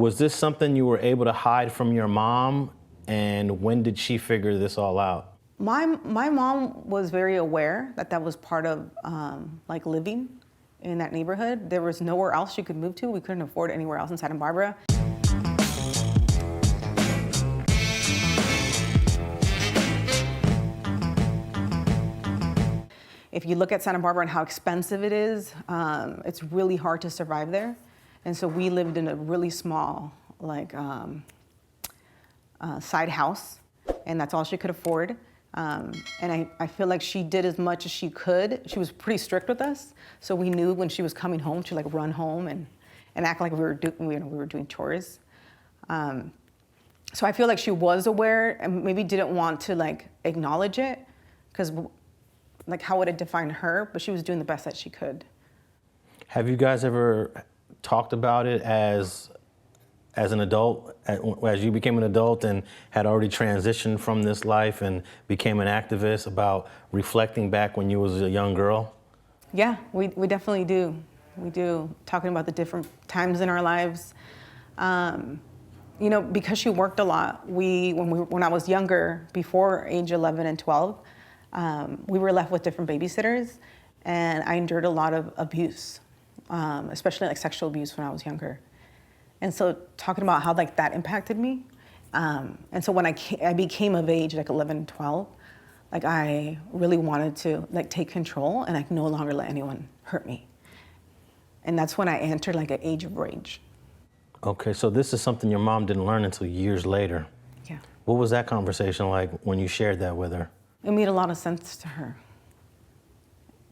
Was this something you were able to hide from your mom? And when did she figure this all out? My mom was very aware that that was part of like living in that neighborhood. There was nowhere else she could move to. We couldn't afford anywhere else in Santa Barbara. If you look at Santa Barbara and how expensive it is, it's really hard to survive there. And so we lived in a really small, like, side house, and that's all she could afford. And I feel like she did as much as she could. She was pretty strict with us, so we knew when she was coming home to like run home and act like we were doing chores. So I feel like she was aware and maybe didn't want to like acknowledge it, because like how would it define her? But she was doing the best that she could. Have you guys ever talked about it as an adult, as you became an adult and had already transitioned from this life and became an activist, about reflecting back when you was a young girl? Yeah, we definitely do. We do, talking about the different times in our lives. You know, because she worked a lot, when I was younger, before age 11 and 12, we were left with different babysitters, and I endured a lot of abuse, especially like sexual abuse when I was younger. And so talking about how like that impacted me. And so when I became of age, like 11 and 12, like I really wanted to like take control and like no longer let anyone hurt me. And that's when I entered like an age of rage. Okay, so this is something your mom didn't learn until years later. Yeah. What was that conversation like when you shared that with her? It made a lot of sense to her.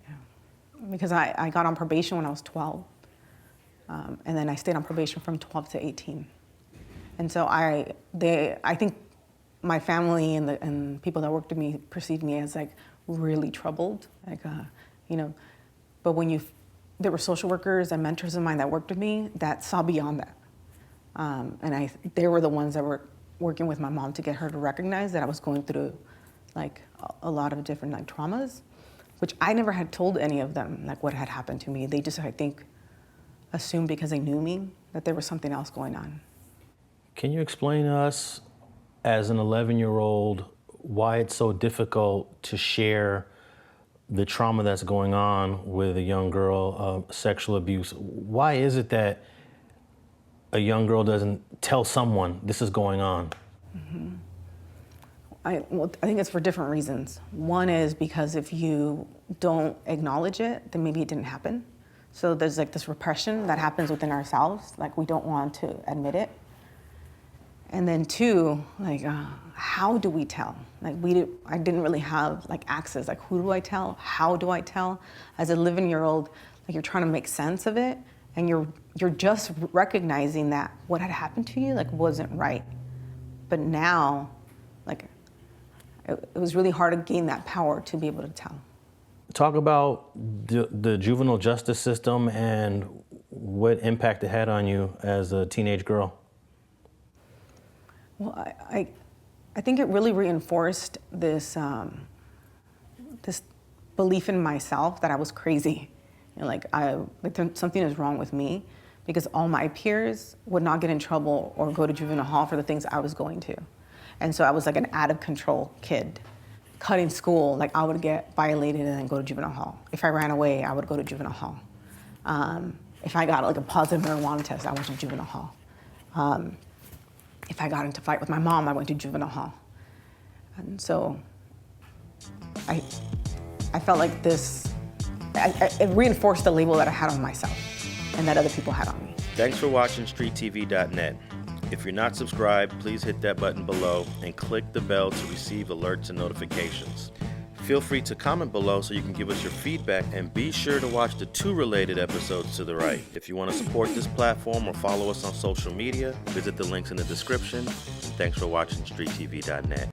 Yeah. Because I got on probation when I was 12. And then I stayed on probation from 12 to 18. And so I think my family and people that worked with me perceived me as like really troubled, like, you know, but there were social workers and mentors of mine that worked with me that saw beyond that. And they were the ones that were working with my mom to get her to recognize that I was going through like a lot of different like traumas, which I never had told any of them like what had happened to me. They just, I think, assumed because they knew me that there was something else going on. Can you explain to us, as an 11-year-old, why it's so difficult to share the trauma that's going on with a young girl, sexual abuse? Why is it that a young girl doesn't tell someone this is going on? Mm-hmm. I think it's for different reasons. One is because if you don't acknowledge it, then maybe it didn't happen. So there's like this repression that happens within ourselves, like we don't want to admit it. And then two, like how do we tell? Like I didn't really have like access, like who do I tell? How do I tell? As a 11-year-old, like you're trying to make sense of it, and you're just recognizing that what had happened to you like wasn't right. But now, like it was really hard to gain that power to be able to tell. Talk about the juvenile justice system and what impact it had on you as a teenage girl. Well, I think it really reinforced this this belief in myself that I was crazy. You know, like something is wrong with me, because all my peers would not get in trouble or go to juvenile hall for the things I was going to. And so I was like an out of control kid. Cutting school, like I would get violated and then go to juvenile hall. If I ran away, I would go to juvenile hall. If I got like a positive marijuana test, I went to juvenile hall. If I got into a fight with my mom, I went to juvenile hall. And so I felt like it reinforced the label that I had on myself and that other people had on me. Thanks for watching StreetTV.net. If you're not subscribed, please hit that button below and click the bell to receive alerts and notifications. Feel free to comment below so you can give us your feedback, and be sure to watch the 2 related episodes to the right. If you want to support this platform or follow us on social media, visit the links in the description. Thanks for watching StreetTV.net.